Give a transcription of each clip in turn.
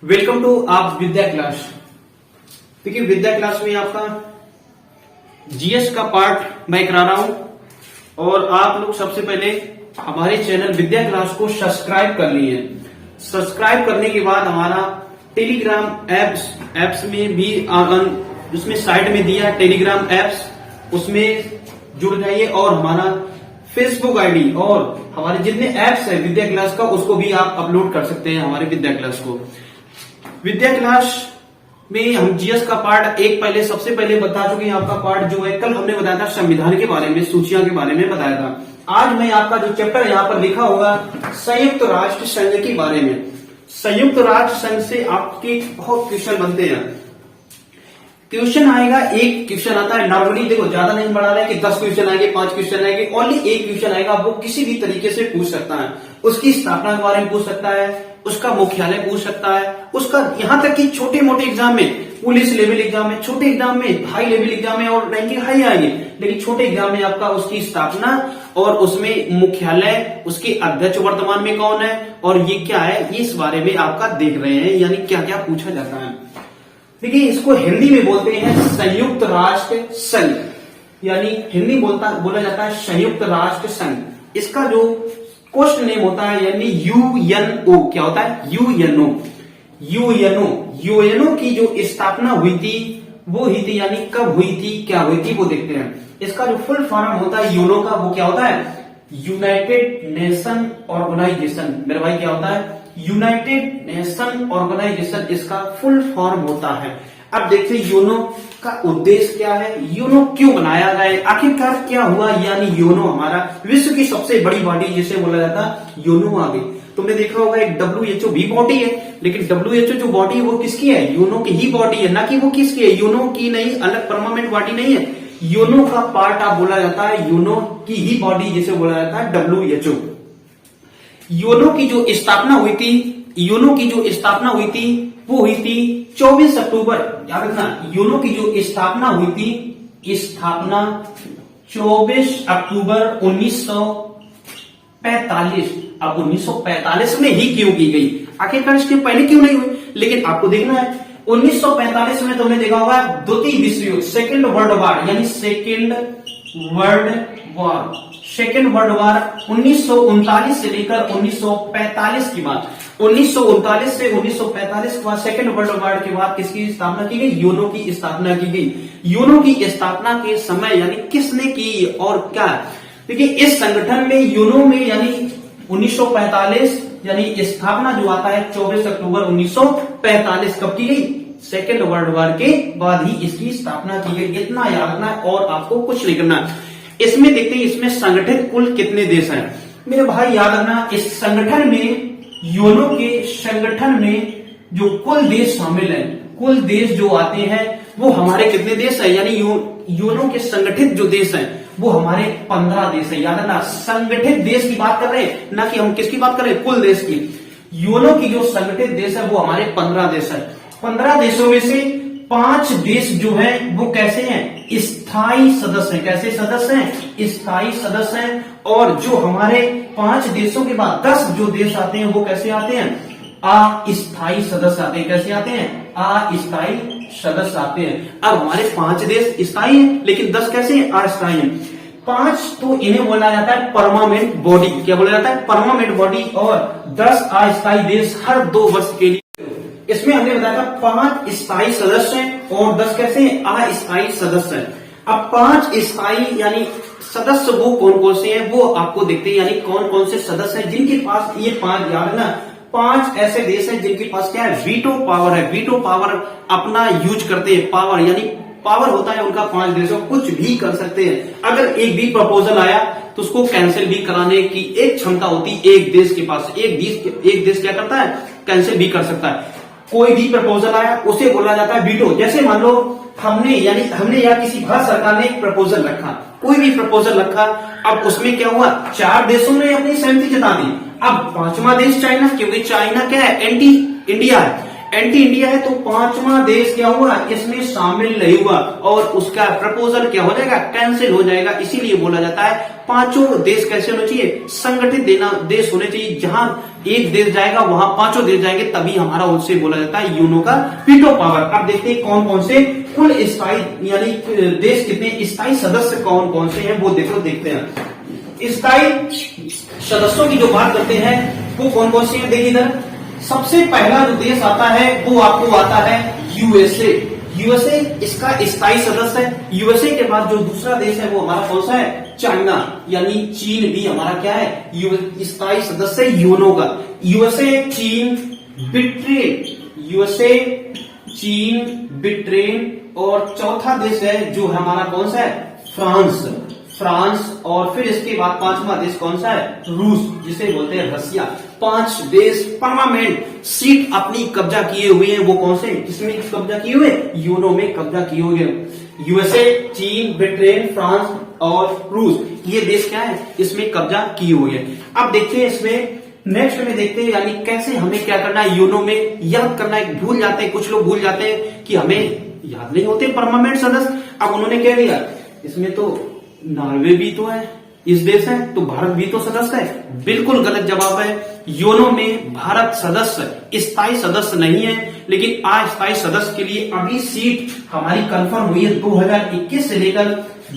Welcome to आप विद्या class. देखिए विद्या class में आपका जीएस का पार्ट मैं करा रहा हूं और आप लोग सबसे पहले हमारे चैनल विद्या क्लास को सब्सक्राइब कर लिए। सब्सक्राइब करने के बाद हमारा टेलीग्राम एप्स में भी उसमें साइड में दिया टेलीग्राम एप्स, उसमें जुड़ जाइए और हमारा फेसबुक आईडी और हमारे जितने एप्स है विद्या क्लास का उसको भी आप अपलोड कर सकते हैं हमारे विद्या क्लास को। विद्या क्लास में हम जीएस का पार्ट एक पहले सबसे पहले बता चुके हैं। आपका पार्ट जो है कल हमने बताया था संविधान के बारे में, सूचियां के बारे में बताया था। आज मैं आपका जो चैप्टर यहाँ पर लिखा होगा संयुक्त राष्ट्र संघ के बारे में। संयुक्त राष्ट्र संघ से आपके बहुत क्वेश्चन बनते हैं। क्वेश्चन आएगा, एक क्वेश्चन आता है नॉर्मली, देखो ज्यादा नहीं बढ़ा रहा है कि 10 क्वेश्चन आएंगे, 5 क्वेश्चन आएंगे, ओनली एक क्वेश्चन आएगा। वो किसी भी तरीके से पूछ सकता है। उसकी स्थापना के बारे में पूछ सकता है, उसका मुख्यालय पूछ सकता है, उसका यहां तक कि छोटे मोटे एग्जाम में, पुलिस लेवल एग्जाम में, छोटे एग्जाम में, हाई लेवल एग्जाम में और रैंकिंग हाई आएगी, लेकिन छोटे एग्जाम में आपका उसकी स्थापना और उसमें मुख्यालय, उसके अध्यक्ष वर्तमान में कौन है और ये क्या है, इस बारे में आपका देख रहे हैं, यानी क्या क्या पूछा जाता है। देखिए इसको हिंदी में बोलते हैं संयुक्त राष्ट्र संघ, यानी हिंदी बोला जाता है संयुक्त राष्ट्र संघ। इसका जो कोष्ट नेम होता है यानी यूएनओ, क्या होता है यूएनओ। यूएनओ की जो स्थापना हुई थी वो हुई थी, यानी कब हुई थी, क्या हुई थी, वो देखते हैं। इसका जो फुल फॉर्म होता है यूएनओ का, वो क्या होता है यूनाइटेड नेशन ऑर्गेनाइजेशन। मेरे भाई क्या होता है यूनाइटेड नेशन ऑर्गेनाइजेशन, इसका फुल फॉर्म होता है। अब देखते हैं यूएनओ का उद्देश्य क्या है, यूएनओ क्यों बनाया गया, आखिरकार क्या हुआ। यानी यूएनओ हमारा विश्व की सबसे बड़ी बॉडी जिसे बोला जाता है यूएनओ आ गई। तुमने देखा होगा एक डब्ल्यूएचओ भी बॉडी है, लेकिन डब्ल्यूएचओ जो बॉडी है वो किसकी है, यूएनओ की ही बॉडी है, ना कि वो किसकी है, यूएनओ की नहीं, अलग परमानेंट बॉडी नहीं है। यूएनओ का पार्ट आप बोला जाता है, यूएनओ की ही बॉडी जिसे बोला जाता है डब्ल्यूएचओ। यूएनओ की जो स्थापना हुई थी, यूएनओ की जो स्थापना हुई थी वो हुई थी 24 अक्टूबर, याद रखना यूएनओ की जो स्थापना हुई थी, स्थापना 24 अक्टूबर 1945। अब 1945 में ही क्यों की गई, आखिरकार इसके पहले क्यों नहीं हुई, लेकिन आपको देखना है 1945 में तुमने देखा होगा द्वितीय विश्व युद्ध, सेकेंड वर्ल्ड वॉर, यानी सेकेंड वर्ल्ड वॉर 1939 से लेकर 1945 की बात, 1939 से 1945 के बाद सेकेंड वर्ल्ड वॉर के बाद किसकी स्थापना की गई, यूएनओ की स्थापना की गई। यूएनओ की स्थापना के समय यानी किसने की और क्या, देखिए इस संगठन में यूएनओ में यानी 1945 यानी स्थापना जो आता है 24 अक्टूबर 1945 कब की गई, सेकेंड वर्ल्ड वॉर के बाद ही इसकी स्थापना की गई। इतना याद रखना है और आपको कुछ नहीं करना। इसमें देखते हैं इसमें संगठित कुल कितने देश हैं। मेरे भाई याद रखना, इस संगठन में यूएनओ के संगठन में जो कुल देश शामिल हैं, कुल देश जो आते हैं वो हमारे कितने देश हैं, यानी यूएनओ के संगठित जो देश हैं वो हमारे 15 देश है। याद रखना संगठित देश की बात कर रहे हैं, ना कि हम किसकी बात कर रहे हैं, कुल देश की। यूएनओ की जो संगठित देश है वो हमारे 15 देश है। 15 देशों में से 5 देश जो हैं वो कैसे हैं, स्थायी सदस्य हैं। कैसे सदस्य हैं, स्थायी सदस्य हैं। और जो हमारे 5 देशों के बाद 10 जो देश आते हैं वो कैसे आते हैं, अस्थायी सदस्य आते हैं। कैसे आते हैं, अस्थायी सदस्य आते हैं। अब हमारे 5 देश स्थायी हैं, लेकिन 10 कैसे हैं, अस्थायी हैं। 5 तो इन्हें बोला जाता है परमानेंट बॉडी, क्या बोला जाता है परमानेंट बॉडी, और 10 अस्थायी देश हर 2 वर्ष के लिए। इसमें हमने बताया था 5 स्थायी सदस्य हैं और 10 कैसे हैं, अस्थायी सदस्य हैं। अब 5 स्थायी यानी सदस्य वो कौन कौन से हैं वो आपको देखते हैं, यानी कौन कौन से सदस्य हैं जिनके पास ये 5, याद ना 5 ऐसे देश हैं जिनके पास क्या है, वीटो पावर है। वीटो पावर अपना यूज करते हैं, पावर यानी पावर होता है उनका, 5 देशों कुछ भी कर सकते हैं। अगर एक भी प्रपोजल आया तो उसको कैंसिल भी कराने की एक क्षमता होती है एक देश के पास। एक देश क्या करता है, कैंसिल भी कर सकता है। कोई भी प्रपोजल आया उसे बोला जाता है वीटो। जैसे मान लो हमने या किसी भारत सरकार ने एक प्रपोजल रखा, कोई भी प्रपोजल रखा, अब उसमें क्या हुआ, 4 देशों ने अपनी सहमति जता दी। अब 5वां देश चाइना, क्योंकि चाइना क्या है, एंटी इंडिया है, एंटी इंडिया है तो पांचवा देश क्या हुआ, इसमें शामिल नहीं हुआ और उसका प्रपोजल क्या हो जाएगा, कैंसिल हो जाएगा। इसीलिए बोला जाता है पांचों देश कैसे होने चाहिए, संगठित देश होने चाहिए। जहां एक देश जाएगा वहां पांचों देश जाएंगे, तभी हमारा उससे बोला जाता है यूनो का वीटो पावर। अब देखते हैं कौन कौन से कुल स्थायी यानी देश कितने स्थायी सदस्य कौन कौन से हैं वो देखते हैं। स्थायी सदस्यों की जो बात करते हैं वो कौन कौन से हैं, देखिए इधर सबसे पहला जो देश आता है वो आपको आता है यूएसए। यूएसए इसका स्थायी सदस्य है। यूएसए के बाद जो दूसरा देश है वो हमारा कौन सा है, चाइना, यानी चीन भी हमारा क्या है, स्थायी सदस्य यूनो का। यूएसए, चीन, ब्रिटेन, यूएसए, चीन, ब्रिटेन और चौथा देश है जो हमारा कौन सा है, फ्रांस और फिर इसके बाद पांचवा देश कौन सा है, रूस, जिसे बोलते हैं रसिया। 5 देश परमानेंट सीट अपनी कब्जा किए हुए हैं। वो कौन से, किसमें कब्जा किए हुए, यूनो में कब्जा किए हुए हैं। यूएसए, चीन, ब्रिटेन, फ्रांस और रूस, ये देश क्या है, इसमें कब्जा किए हुए हैं। अब देखते हैं इसमें नेक्स्ट में देखते हैं यानी कैसे हमें क्या करना है, यूनो में याद करना है। भूल जाते हैं कुछ लोग, भूल जाते हैं कि हमें याद नहीं होते परमानेंट सदस्य। अब उन्होंने क्या दिया, इसमें तो नॉर्वे भी तो है, इस देश है तो भारत भी तो सदस्य है। बिल्कुल गलत जवाब है। यूनो में भारत सदस्य स्थायी सदस्य नहीं है, लेकिन अस्थायी सदस्य के लिए अभी सीट हमारी कंफर्म हुई है। 2021 से लेकर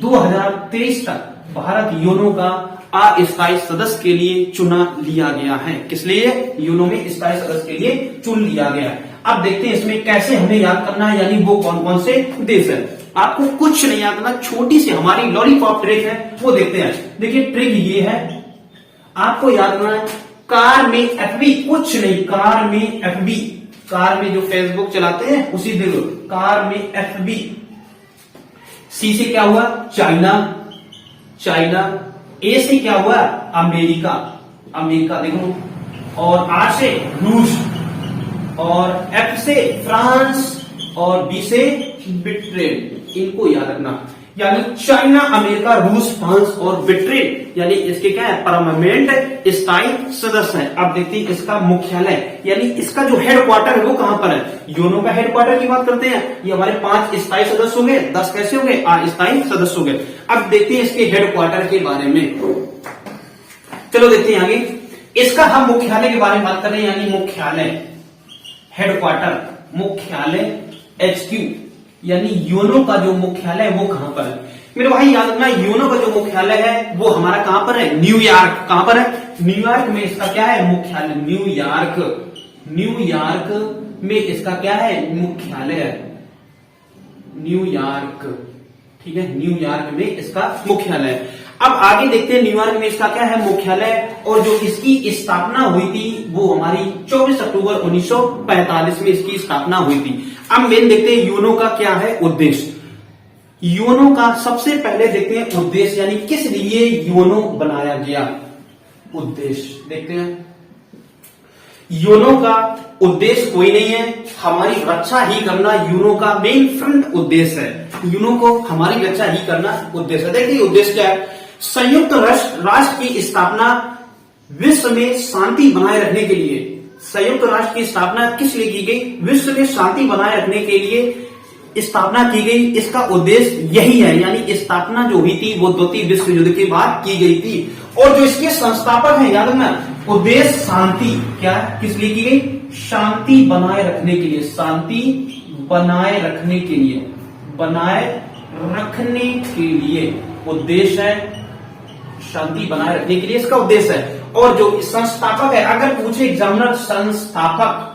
2023 तक भारत यूनो का अस्थायी सदस्य के लिए चुना लिया गया है। किस लिए, यूनो में स्थायी सदस्य के लिए चुन लिया गया है। अब देखते हैं इसमें कैसे हमें याद करना है, यानी वो कौन कौन से देश है। आपको कुछ नहीं याद करना, छोटी सी हमारी लॉलीपॉप ट्रिक है वो देखते हैं। देखिए ट्रिक ये है, आपको याद करना है कार में एफबी, कुछ नहीं, कार में एफबी, कार में जो फेसबुक चलाते हैं उसी देखो, कार में एफबी। सी से क्या हुआ, चाइना, ए से क्या हुआ, अमेरिका देखो, और आर से रूस, और एफ से फ्रांस, और बी से ब्रिटेन। इनको याद रखना, यानी चाइना, अमेरिका, रूस, फ्रांस और ब्रिटेन, यानी इसके क्या है, परमानेंट स्थायी सदस्य है। अब देखते हैं इसका मुख्यालय, यानी इसका जो हेडक्वार्टर है वो कहां पर है। यूनो का हेडक्वार्टर की बात करते हैं, ये हमारे 5 स्थायी सदस्य हो गए, 10 कैसे हो गए, अस्थायी सदस्य हो गए। अब देखते हैं इसके हेडक्वार्टर के बारे में, चलो देखते हैं आगे। इसका हम मुख्यालय के बारे में बात कर रहे हैं, यानी मुख्यालय, हेडक्वार्टर, मुख्यालय HQ, यानी यूनो का जो मुख्यालय है वो कहां पर है। मेरे भाई याद रखना, यूनो का जो मुख्यालय है वो हमारा कहां पर है, न्यूयॉर्क। कहां पर है, न्यूयॉर्क में इसका क्या है, मुख्यालय। न्यूयॉर्क में इसका क्या है, मुख्यालय है, न्यूयॉर्क, ठीक है, न्यूयॉर्क में इसका मुख्यालय है। अब आगे देखते हैं न्यूयॉर्क में इसका क्या है मुख्यालय, और जो इसकी स्थापना हुई थी वो हमारी 24 अक्टूबर 1945 में इसकी स्थापना हुई थी। अब मेन देखते हैं यूनो का क्या है उद्देश्य। यूनो का सबसे पहले देखते हैं उद्देश्य, यानी किस लिए यूनो बनाया गया, उद्देश्य देखते हैं। यूनो का उद्देश्य कोई नहीं है, हमारी रक्षा ही करना यूनो का मेन फ्रंट उद्देश्य है। यूनो को हमारी रक्षा ही करना उद्देश्य है। देखिए उद्देश्य क्या है, संयुक्त राष्ट्र की स्थापना विश्व में शांति बनाए रखने के लिए। संयुक्त राष्ट्र की स्थापना किस लिए की गई, विश्व में शांति बनाए रखने के लिए स्थापना की गई। इसका उद्देश्य यही है, यानी स्थापना जो हुई थी वो द्वितीय विश्व युद्ध के बाद की गई थी। और जो इसके संस्थापक हैं, याद रखना, उद्देश्य शांति, क्या किस लिए की गई, शांति बनाए रखने के लिए, शांति बनाए रखने के लिए, बनाए रखने के लिए उद्देश्य है, शांति बनाए रखने के लिए इसका उद्देश्य है। और जो संस्थापक है, अगर पूछे एग्जामिनर संस्थापक,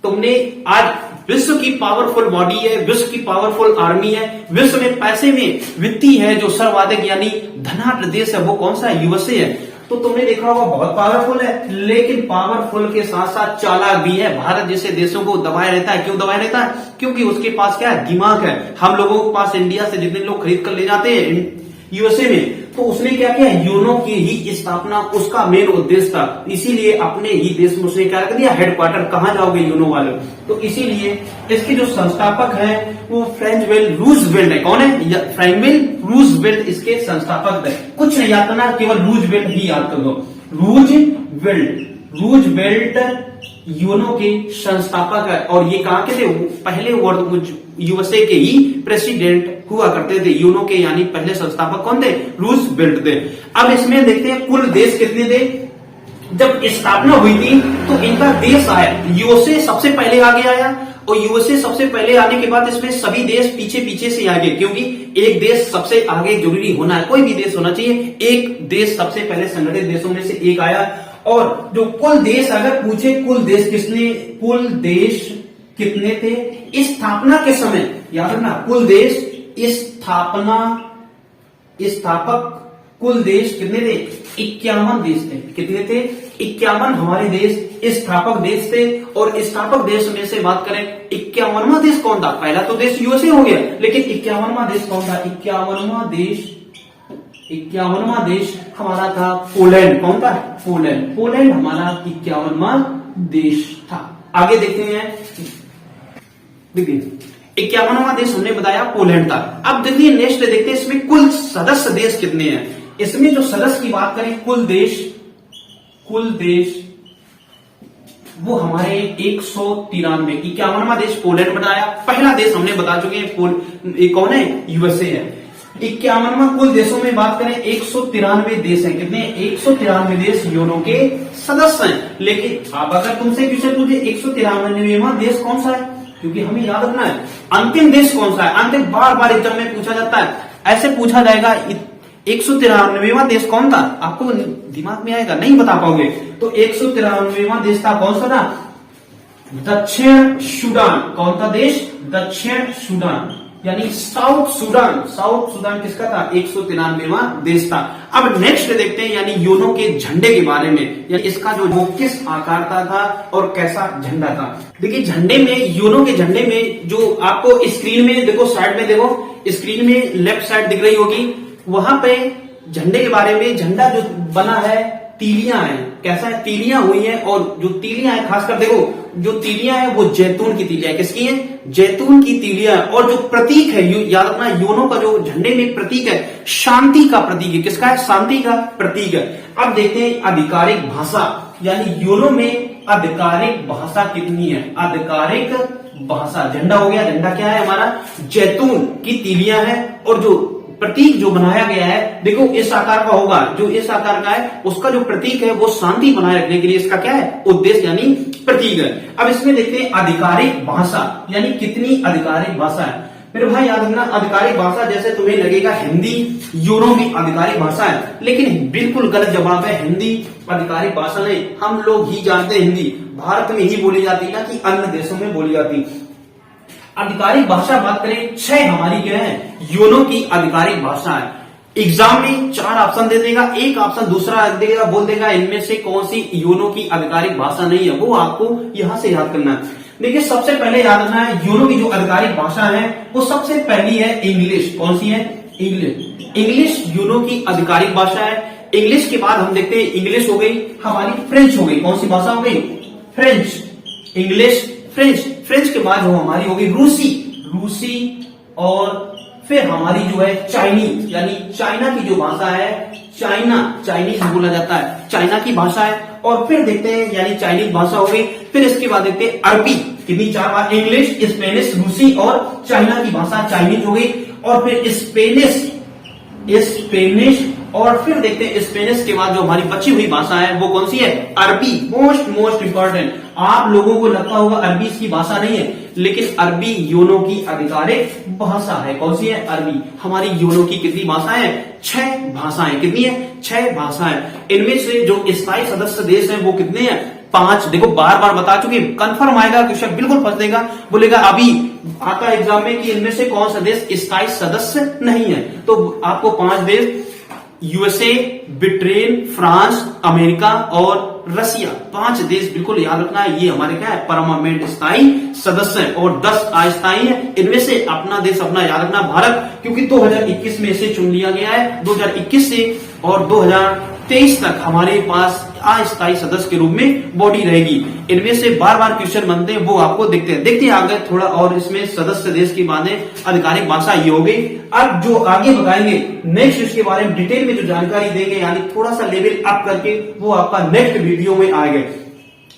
तुमने आज विश्व की पावरफुल बॉडी है, विश्व की पावरफुल आर्मी है, विश्व में पैसे में वित्तीय है जो सर्वाधिक यानी धनाढ्य देश है वो कौन सा है, यूएसए है। तो तुमने देखा होगा बहुत पावरफुल है, लेकिन पावरफुल के साथ साथ चालाक भी है। भारत जैसे देशों को दबाए रहता है, क्यों दबाए रहता है, क्योंकि उसके पास क्या है, दिमाग है। हम लोगों के पास इंडिया से जितने लोग खरीद कर ले जाते हैं यूएसए में, तो उसने क्या किया, यूनो की ही स्थापना उसका मेन उद्देश्य था। इसीलिए अपने ही देश में उसने क्या कर दिया, हेडक्वार्टर, कहां जाओगे यूनो वाले। तो इसीलिए इसके जो संस्थापक हैं वो फ्रैंकलिन रूजवेल्ट है। कौन है, फ्रैंकलिन रूजवेल्ट इसके संस्थापक है। कुछ नहीं याद करना, केवल रूजवेल्ट ही याद कर दो। रूजवेल्ट यूनो के संस्थापक है, और ये कहां के थे? पहले यूएसए के ही प्रेसिडेंट हुआ करते थे। यूनो के यानी पहले संस्थापक कौन थे? रूजवेल्ट थे। अब इसमें देखते हैं कुल देश कितने थे। जब स्थापना हुई थी तो इनका देश आया, यूएसए सबसे पहले आगे आया, और यूएसए सबसे पहले आने के बाद इसमें सभी देश पीछे पीछे से आगे, क्योंकि एक देश सबसे आगे जरूरी होना है, कोई भी देश होना चाहिए। एक देश सबसे पहले संगठित देशों में से एक आया। और जो कुल देश अगर पूछे कुल देश कितने थे इस स्थापना के समय, याद रखना कुल देश स्थापक कुल देश कितने थे? 51 देश थे। कितने थे? 51 हमारे देश स्थापक देश थे। और स्थापक देश में से बात करें 51वां देश कौन था? पहला तो देश यूएसए हो गया, लेकिन 51वां देश कौन था? 51वां देश हमारा था पोलैंड। कौन था? पोलैंड हमारा 51वां देश था। आगे देखते हैं, देखिए 51वां देश हमने बताया पोलैंड था। अब देखिए नेक्स्ट देखते हैं इसमें कुल सदस्य देश कितने हैं। इसमें जो सदस्य की बात करें कुल देश वो हमारे 193। 51वां देश पोलैंड बताया, पहला देश हमने बता चुके हैं कौन है? यूएसए है। 51वां कुल देशों में बात करें 193 देश हैं। कितने? 193 देश यूनो के सदस्य हैं। लेकिन अब अगर तुमसे क्वेश्चन पूछे 193वां देश कौन सा है, क्योंकि हमें याद रखना है अंतिम देश कौन सा है। अंतिम बार बार एग्जाम में पूछा जाता है, ऐसे पूछा जाएगा 193वां देश कौन था, आपको दिमाग में आएगा, नहीं बता पाओगे। तो 193वां देश था कौन सा था? दक्षिण सूडान। कौन सा देश? दक्षिण सूडान यानी साउथ सूडान किसका था? 193वां देश था। अब नेक्स्ट देखते हैं यानी यूनो के झंडे के बारे में, यानी इसका जो वो किस आकार का था और कैसा झंडा था। देखिए झंडे में, यूनो के झंडे में जो आपको स्क्रीन में देखो, साइड में देखो, स्क्रीन में लेफ्ट साइड दिख रही होगी, वहां पे झंडे के बारे में, झंडा जो बना है तीलियां हैं। कैसा है? तीलियां हुई है, और जो तीलियां है खासकर देखो, जो तीलियां है वो जैतून की तीलियां है। किसकी है? जैतून की तीलियां। और जो प्रतीक है, याद रखना यूनो का जो झंडे में प्रतीक है शांति का प्रतीक है। किसका है? शांति का प्रतीक है। अब देखते हैं आधिकारिक भाषा, यानी यूनो में आधिकारिक भाषा कितनी है? आधिकारिक भाषा, झंडा हो गया, झंडा क्या है हमारा? जैतून की तीलियां है। और जो प्रतीक जो बनाया गया है देखो इस आकार का होगा, जो इस आकार का है उसका जो प्रतीक है वो शांति बनाए रखने के लिए इसका क्या है? उद्देश्य यानी प्रतीक है। अब इसमें देखते हैं आधिकारिक भाषा, यानी कितनी आधिकारिक भाषा है। मेरे भाई याद रखना, आधिकारिक भाषा जैसे तुम्हें लगेगा हिंदी यूरो में आधिकारिक भाषा है, लेकिन बिल्कुल गलत जवाब है। हिंदी आधिकारिक भाषा नहीं, हम लोग ही जानते हैं हिंदी भारत में ही बोली जाती है ना कि अन्य देशों में बोली जाती है। आधिकारिक भाषा बात करें 6 हमारी क्या है? यूनो की आधिकारिक भाषा है। एग्जाम में 4 ऑप्शन दे देगा, एक ऑप्शन दूसरा देगा, बोल देगा इनमें से कौन सी यूनो की आधिकारिक भाषा नहीं है, वो आपको यहां से याद करना है। देखिए सबसे पहले याद रखना है यूनो की जो आधिकारिक भाषा है वो सबसे पहली है इंग्लिश। कौन सी है? इंग्लिश यूनो की आधिकारिक भाषा है। इंग्लिश के बाद हम देखते हैं इंग्लिश हो गई, हमारी फ्रेंच हो गई। कौन सी भाषा हो गई? फ्रेंच। इंग्लिश, फ्रेंच के बाद जो हमारी होगी रूसी, और फिर हमारी जो है चाइनीज, यानी चाइना की जो भाषा है चाइनीज बोला जाता है, चाइना की भाषा है। और फिर देखते हैं यानी चाइनीज भाषा हो गई, फिर इसके बाद देखते हैं अरबी। कितनी? 4 बार, इंग्लिश, स्पेनिश, रूसी और चाइना की भाषा चाइनीज हो गई। और फिर स्पेनिश, और फिर देखते हैं स्पेनिश के बाद जो हमारी बची हुई भाषा है वो कौन सी है? अरबी। मोस्ट इंपॉर्टेंट, आप लोगों को लगता होगा अरबी इसकी भाषा नहीं है, लेकिन अरबी यूनो की आधिकारिक भाषा है। कौन सी है? अरबी। हमारी यूनो की कितनी भाषाएं हैं? 6 भाषाएं। कितनी है? 6 भाषाएं। इनमें से जो स्थायी सदस्य देश हैं वो कितने हैं? 5। देखो बार बार बता चुके, कंफर्म आएगा क्वेश्चन, बिल्कुल फंसेगा, बोलेगा अभी आता एग्जाम में कि इनमें से कौन सा देश स्थायी सदस्य नहीं है। तो आपको 5 देश, यूएसए, ब्रिटेन, फ्रांस, अमेरिका और रसिया, 5 देश बिल्कुल याद रखना है। ये हमारे क्या है? परमानेंट स्थायी सदस्य है, और 10 अस्थायी है। इनमें से अपना देश अपना याद रखना भारत, क्योंकि 2021 में इसे चुन लिया गया है। 2021 से और 2023 तक हमारे पास अस्थायी सदस्य के रूप में बॉडी रहेगी। इनमें से बार बार क्वेश्चन बनते हैं, वो आपको देखते हैं आगे थोड़ा। और इसमें सदस्य देश की बातें, आधिकारिक भाषा ये हो गई। अब जो आगे बताएंगे नेक्स्ट इसके बारे में डिटेल में जो जानकारी देंगे, यानी थोड़ा सा लेवल अप करके, वो आपका नेक्स्ट वीडियो में आएगा।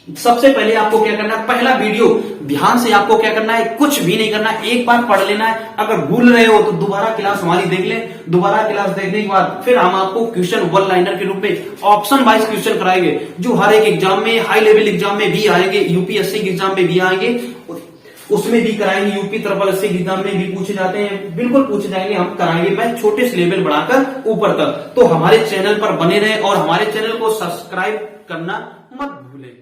सबसे पहले आपको क्या करना है, पहला वीडियो ध्यान से आपको क्या करना है, कुछ भी नहीं करना है, एक बार पढ़ लेना है। अगर भूल रहे हो तो दोबारा क्लास हमारी देख ले। दोबारा क्लास देखने के बाद फिर हम आपको क्वेश्चन वन लाइनर के रूप में ऑप्शन वाइज क्वेश्चन कराएंगे, जो हर एक एग्जाम में, हाई लेवल एग्जाम में भी आएंगे, यूपीएससी के एग्जाम में भी आएंगे, उसमें भी कराएंगे, यूपी ट्रिपल एससी एग्जाम में भी पूछे जाते हैं, बिल्कुल पूछे जाएंगे, हम कराएंगे। मैं छोटे से लेवल बढ़ाकर ऊपर तक। तो हमारे चैनल पर बने रहे और हमारे चैनल को सब्सक्राइब करना मत भूलें।